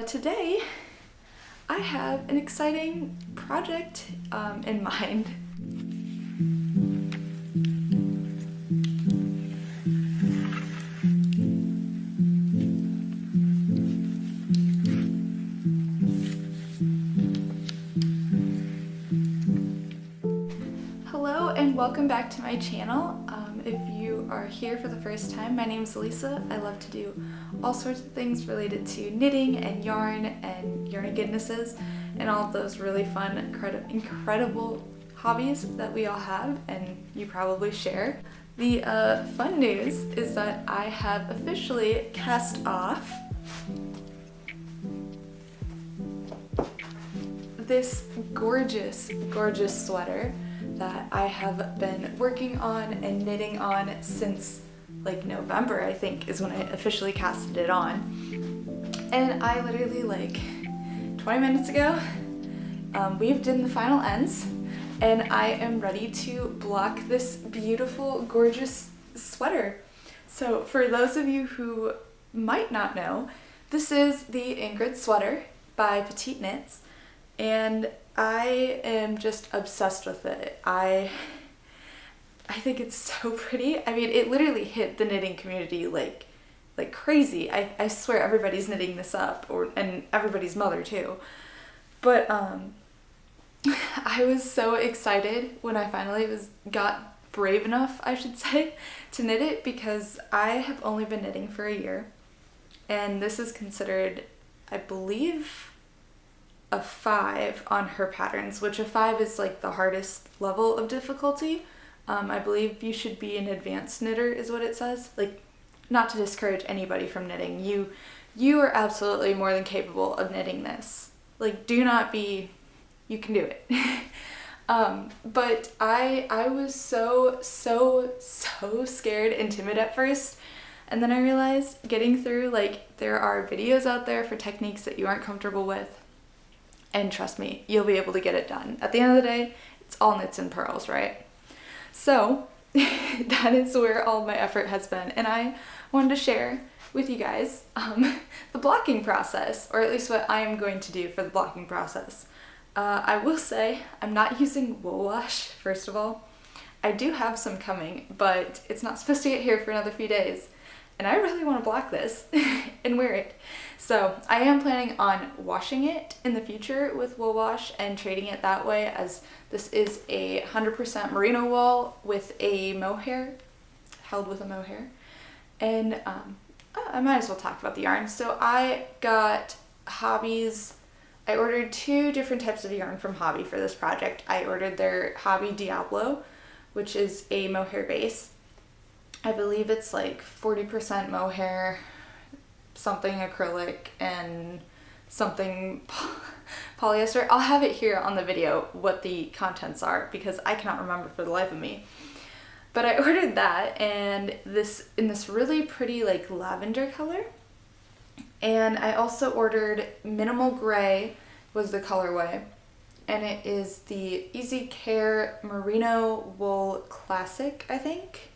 today I have an exciting project in mind. Hello and welcome back to my channel. If you are here for the first time, my name is Lisa. I love to do all sorts of things related to knitting and yarn goodnesses and all of those really fun, incredible hobbies that we all have and you probably share. The fun news is that I have officially cast off this gorgeous, gorgeous sweater that I have been working on and knitting on since like November, I think, is when I officially casted it on. And I literally, like 20 minutes ago, weaved in the final ends, and I am ready to block this beautiful, gorgeous sweater. So for those of you who might not know, this is the Ingrid sweater by PETITEKNIT, and I am just obsessed with it. I think it's so pretty. I mean, it literally hit the knitting community like crazy. I swear everybody's knitting this up, and everybody's mother too. But I was so excited when I finally got brave enough, I should say, to knit it, because I have only been knitting for a year, and this is considered, I believe, a 5 on her patterns, which a 5 is like the hardest level of difficulty. I believe you should be an advanced knitter is what it says. Like, not to discourage anybody from knitting. You are absolutely more than capable of knitting this. Like, do not be, you can do it. But I was so scared and timid at first. And then I realized getting through, like, there are videos out there for techniques that you aren't comfortable with. And trust me, you'll be able to get it done. At the end of the day, it's all knits and pearls, right? So that is where all my effort has been. And I wanted to share with you guys the blocking process, or at least what I am going to do for the blocking process. I will say I'm not using wool wash, first of all. I do have some coming, but it's not supposed to get here for another few days. And I really want to block this and wear it. So I am planning on washing it in the future with wool wash and trading it that way, as this is a 100% merino wool with a mohair, held with a mohair. And I might as well talk about the yarn. So I got HOBBII's, I ordered 2 different types of yarn from HOBBII for this project. I ordered their HOBBII Diablo, which is a mohair base. I believe it's like 40% mohair, something acrylic, and something polyester. I'll have it here on the video what the contents are, because I cannot remember for the life of me. But I ordered that, and this in this really pretty like lavender color. And I also ordered minimal gray was the colorway, and it is the Easy Care Merino Wool Classic, I think.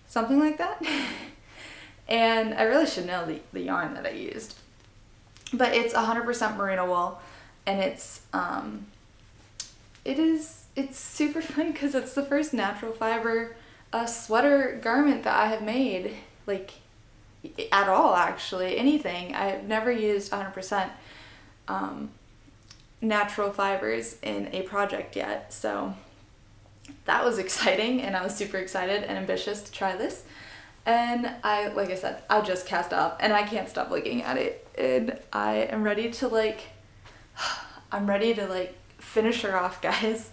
Something like that. And I really should know the yarn that I used. But it's 100% merino wool, and it's super fun because it's the first natural fiber sweater garment that I have made, like, at all, actually, anything. I've never used 100% natural fibers in a project yet, so that was exciting, and I was super excited and ambitious to try this. And like I said, I just cast off, and I can't stop looking at it, and I am ready to finish her off, guys,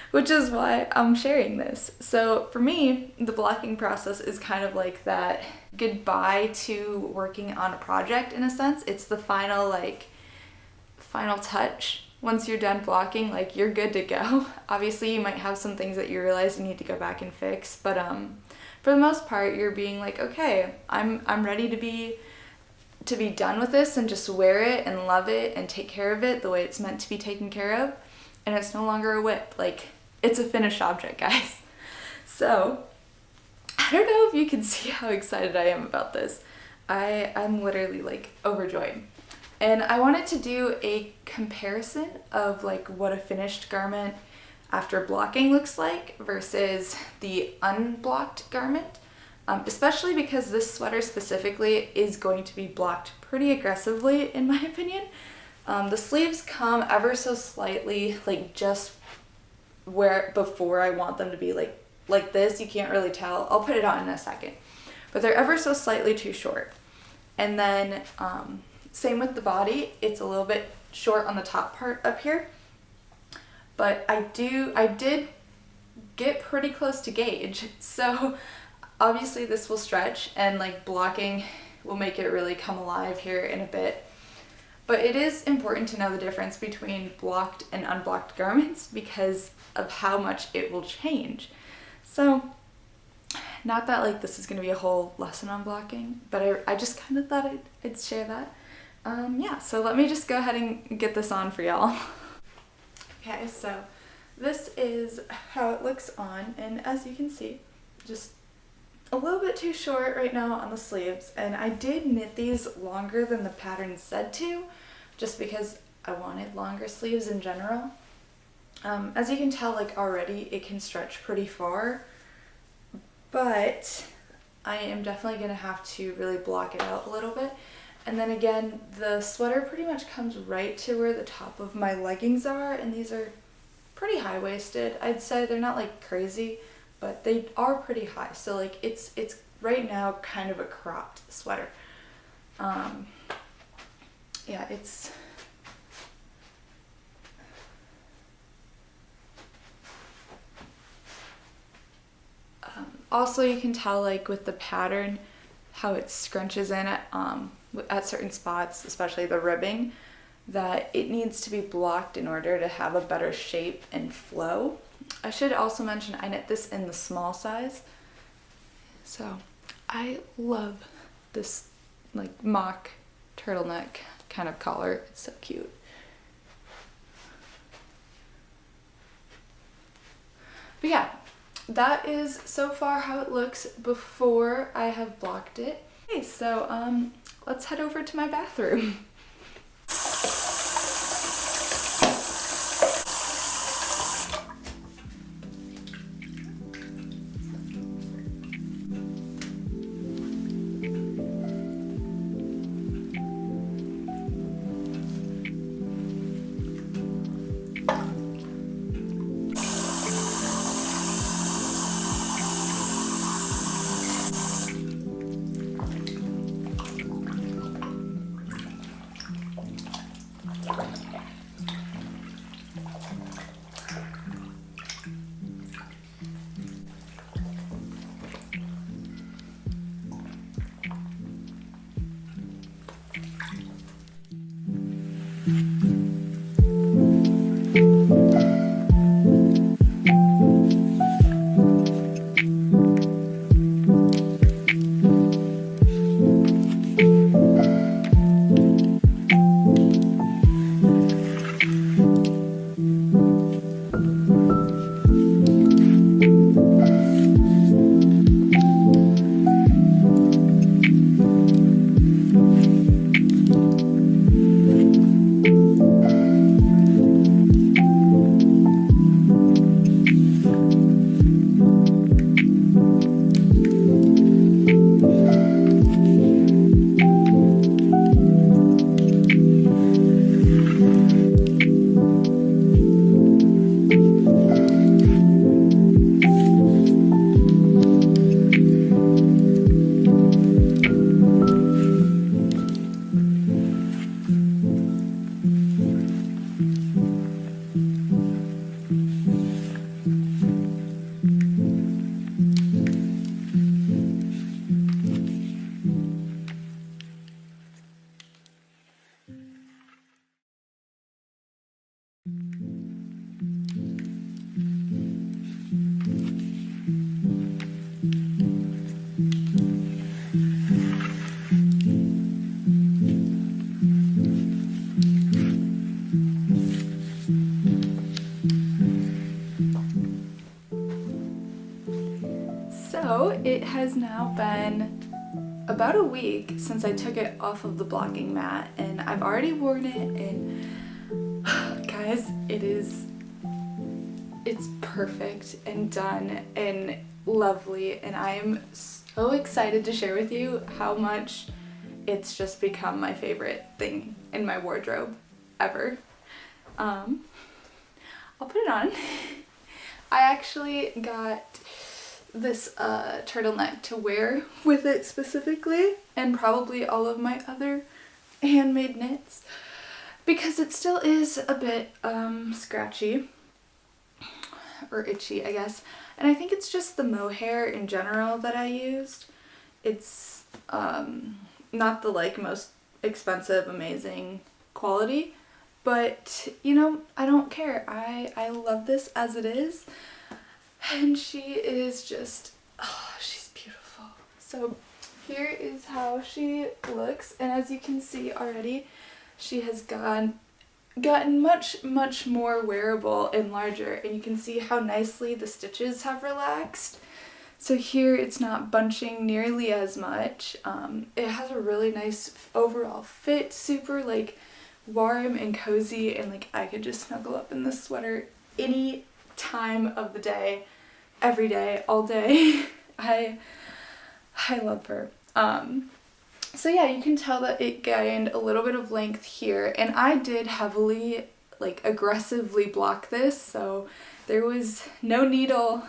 which is why I'm sharing this. So for me, the blocking process is kind of like that goodbye to working on a project, in a sense. It's the final touch. Once you're done blocking, like, you're good to go. Obviously, you might have some things that you realize you need to go back and fix, but for the most part, you're being like, okay, I'm ready to be done with this and just wear it and love it and take care of it the way it's meant to be taken care of. And it's no longer a whip. Like, it's a finished object, guys. So I don't know if you can see how excited I am about this. I'm literally like overjoyed. And I wanted to do a comparison of like what a finished garment after blocking looks like versus the unblocked garment, especially because this sweater specifically is going to be blocked pretty aggressively in my opinion. The sleeves come ever so slightly, like just where before I want them to be, like this. You can't really tell. I'll put it on in a second. But they're ever so slightly too short. And then same with the body. It's a little bit short on the top part up here. But I did get pretty close to gauge. So obviously this will stretch and like blocking will make it really come alive here in a bit. But it is important to know the difference between blocked and unblocked garments because of how much it will change. So, not that like this is going to be a whole lesson on blocking, but I just kind of thought I'd share that. Yeah, so let me just go ahead and get this on for y'all. Okay, so this is how it looks on, and as you can see, just a little bit too short right now on the sleeves, and I did knit these longer than the pattern said to, just because I wanted longer sleeves in general. As you can tell, like already it can stretch pretty far, but I am definitely gonna have to really block it out a little bit. And then again, the sweater pretty much comes right to where the top of my leggings are, and these are pretty high-waisted. I'd say they're not like crazy, but they are pretty high. So like it's right now kind of a cropped sweater. Yeah, it's also you can tell like with the pattern how it scrunches in at certain spots, especially the ribbing, that it needs to be blocked in order to have a better shape and flow. I should also mention I knit this in the small size. So I love this like mock turtleneck kind of collar. It's so cute. But yeah, that is so far how it looks before I have blocked it. Okay, so let's head over to my bathroom. So it has now been about a week since I took it off of the blocking mat, and I've already worn it, and guys, it's perfect and done and lovely, and I'm so excited to share with you how much it's just become my favorite thing in my wardrobe ever. I'll put it on. I actually got this turtleneck to wear with it specifically, and probably all of my other handmade knits, because it still is a bit scratchy or itchy, I guess. And I think it's just the mohair in general that I used. It's not the like most expensive, amazing quality, but you know, I don't care. I love this as it is, and she is just, oh, she's beautiful. So here is how she looks, and as you can see already, she has gotten much more wearable and larger, and you can see how nicely the stitches have relaxed. So here it's not bunching nearly as much. It has a really nice overall fit, super like warm and cozy, and like I could just snuggle up in this sweater any time of the day, every day, all day. I love her. So yeah, you can tell that it gained a little bit of length here, and I did heavily, like aggressively block this, so there was no needle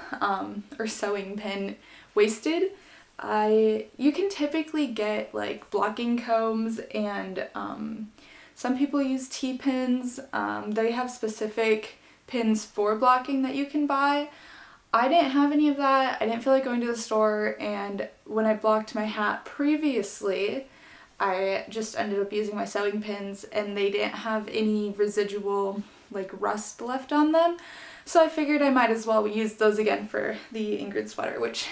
or sewing pin wasted. You can typically get like blocking combs, and some people use T-pins. They have specific pins for blocking that you can buy. I didn't have any of that. I didn't feel like going to the store, and when I blocked my hat previously, I just ended up using my sewing pins, and they didn't have any residual like rust left on them. So I figured I might as well use those again for the Ingrid sweater, which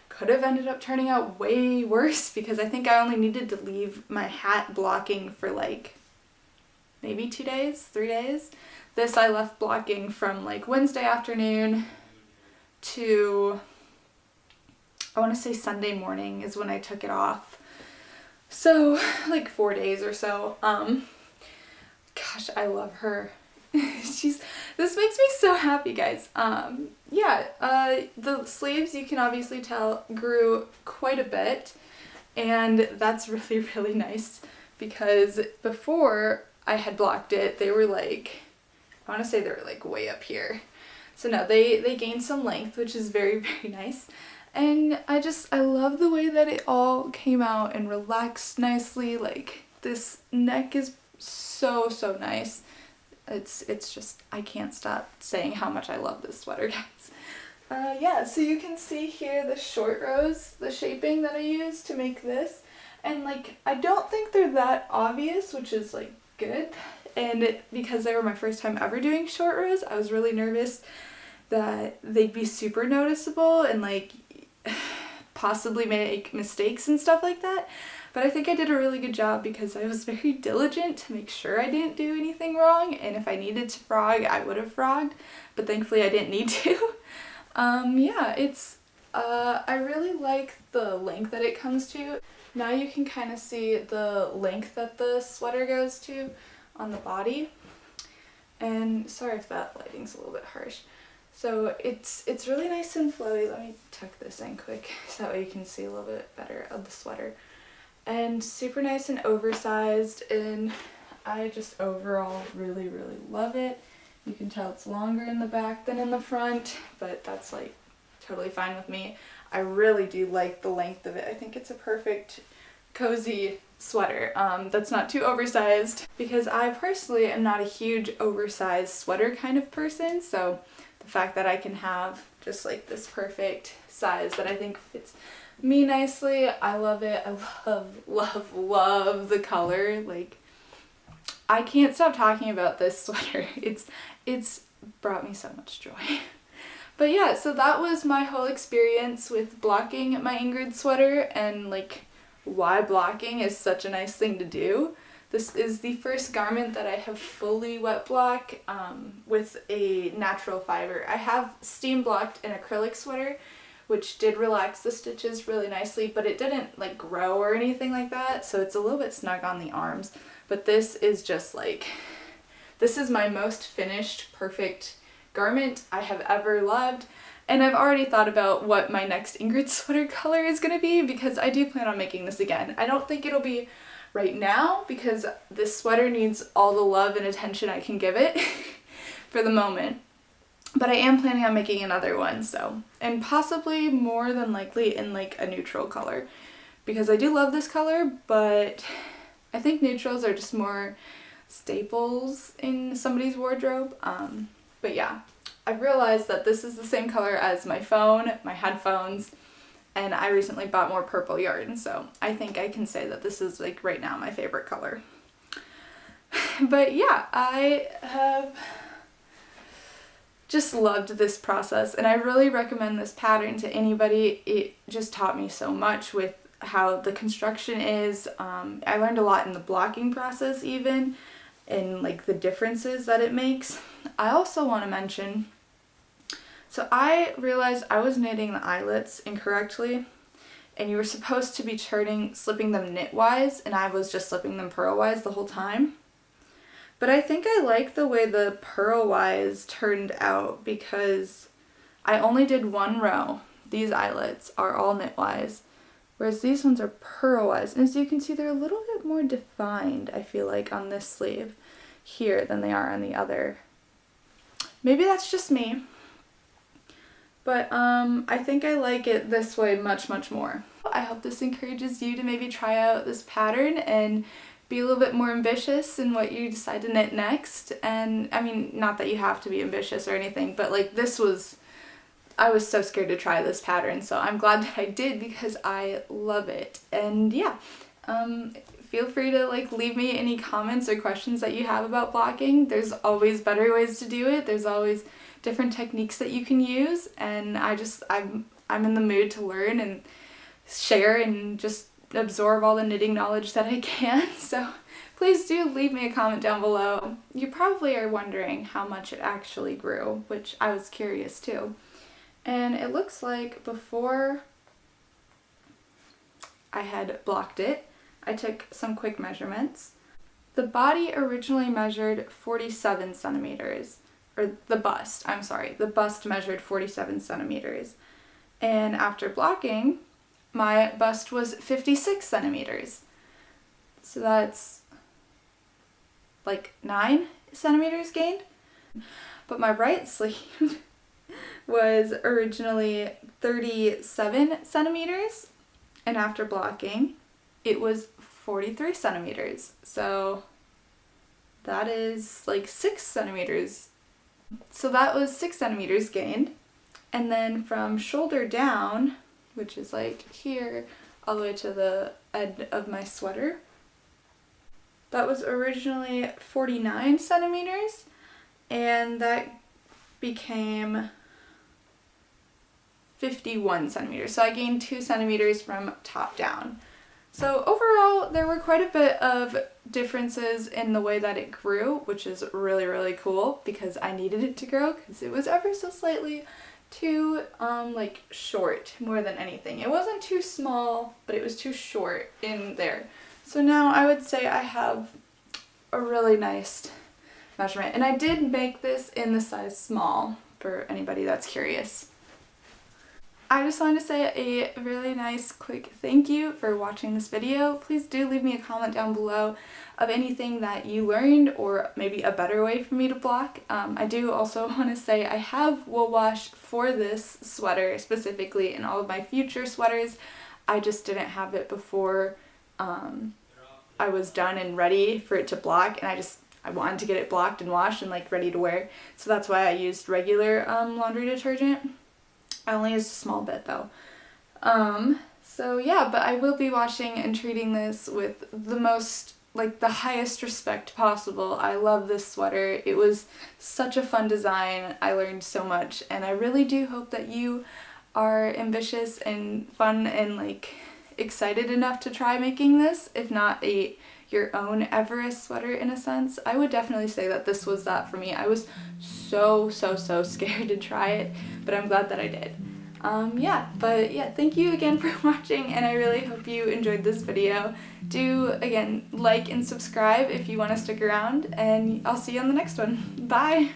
could have ended up turning out way worse, because I think I only needed to leave my hat blocking for like maybe 2 days, 3 days. This I left blocking from like Wednesday afternoon to, I want to say Sunday morning is when I took it off. So like 4 days or so. Gosh, I love her. This makes me so happy, guys. The sleeves, you can obviously tell, grew quite a bit, and that's really, really nice, because before I had blocked it, they were like, I want to say they were like way up here. So no, they gained some length, which is very, very nice. And I love the way that it all came out and relaxed nicely. Like, this neck is so, so nice. It's just, I can't stop saying how much I love this sweater, guys. Yeah, so you can see here the short rows, the shaping that I used to make this. And like, I don't think they're that obvious, which is like good. And because they were my first time ever doing short rows, I was really nervous that they'd be super noticeable and like possibly make mistakes and stuff like that. But I think I did a really good job, because I was very diligent to make sure I didn't do anything wrong, and if I needed to frog, I would have frogged, but thankfully I didn't need to. I really like the length that it comes to. Now you can kind of see the length that the sweater goes to on the body. And sorry if that lighting's a little bit harsh. So it's really nice and flowy. Let me tuck this in quick so that way you can see a little bit better of the sweater. And super nice and oversized, and I just overall really, really love it. You can tell it's longer in the back than in the front, but that's like totally fine with me. I really do like the length of it. I think it's a perfect cozy sweater that's not too oversized, because I personally am not a huge oversized sweater kind of person, so the fact that I can have just like this perfect size that I think fits me nicely, I love it. I love the color. Like, I can't stop talking about this sweater. It's brought me so much joy. But yeah, so that was my whole experience with blocking my Ingrid sweater, and like why blocking is such a nice thing to do. This is the first garment that I have fully wet block with a natural fiber. I have steam blocked an acrylic sweater, which did relax the stitches really nicely, but it didn't like grow or anything like that, so it's a little bit snug on the arms. But this is just like, this is my most finished, perfect garment I have ever loved. And I've already thought about what my next Ingrid sweater color is going to be, because I do plan on making this again. I don't think it'll be right now because this sweater needs all the love and attention I can give it for the moment. But I am planning on making another one, so, and possibly more than likely in like a neutral color, because I do love this color, but I think neutrals are just more staples in somebody's wardrobe. But yeah, I've realized that this is the same color as my phone, my headphones, and I recently bought more purple yarn, so I think I can say that this is like right now my favorite color. But yeah, I have just loved this process, and I really recommend this pattern to anybody. It just taught me so much with how the construction is. I learned a lot in the blocking process even, and like the differences that it makes. I also want to mention, so I realized I was knitting the eyelets incorrectly, and you were supposed to be slipping them knitwise, and I was just slipping them purlwise the whole time. But I think I like the way the purlwise turned out, because I only did one row. These eyelets are all knitwise, whereas these ones are purlwise. And as you can see, they're a little bit more defined, I feel like, on this sleeve here than they are on the other. Maybe that's just me, but I think I like it this way much, much more. I hope this encourages you to maybe try out this pattern and be a little bit more ambitious in what you decide to knit next. And I mean, not that you have to be ambitious or anything, but like I was so scared to try this pattern, so I'm glad that I did because I love it. And yeah, feel free to like leave me any comments or questions that you have about blocking. There's always better ways to do it. There's always different techniques that you can use, and I'm in the mood to learn and share and just absorb all the knitting knowledge that I can. So please do leave me a comment down below. You probably are wondering how much it actually grew, which I was curious too. And it looks like before I had blocked it, I took some quick measurements. The body originally measured 47 centimeters, or the bust, I'm sorry, the bust measured 47 centimeters. And after blocking, my bust was 56 centimeters. So that's like 9 centimeters gained. But my right sleeve was originally 37 centimeters, and after blocking, it was 43 centimeters. So that is like 6 centimeters. So that was 6 centimeters gained. And then from shoulder down, which is like here, all the way to the end of my sweater, that was originally 49 centimeters, and that became 51 centimeters. So I gained 2 centimeters from top down. So overall, there were quite a bit of differences in the way that it grew, which is really, really cool because I needed it to grow because it was ever so slightly too like short more than anything. It wasn't too small, but it was too short in there. So now I would say I have a really nice measurement. And I did make this in the size small for anybody that's curious. I just wanted to say a really nice quick thank you for watching this video. Please do leave me a comment down below of anything that you learned or maybe a better way for me to block. I do also want to say I have wool washed for this sweater specifically and all of my future sweaters. I just didn't have it before I was done and ready for it to block, and I wanted to get it blocked and washed and like ready to wear. So that's why I used regular laundry detergent. I only used a small bit though. So yeah, but I will be washing and treating this with the most, like the highest respect possible. I love this sweater. It was such a fun design. I learned so much, and I really do hope that you are ambitious and fun and like excited enough to try making this, if not your own Everest sweater in a sense. I would definitely say that this was that for me. I was so scared to try it, but I'm glad that I did. Yeah, but yeah, thank you again for watching, and I really hope you enjoyed this video. Do, again, like and subscribe if you want to stick around, and I'll see you on the next one. Bye!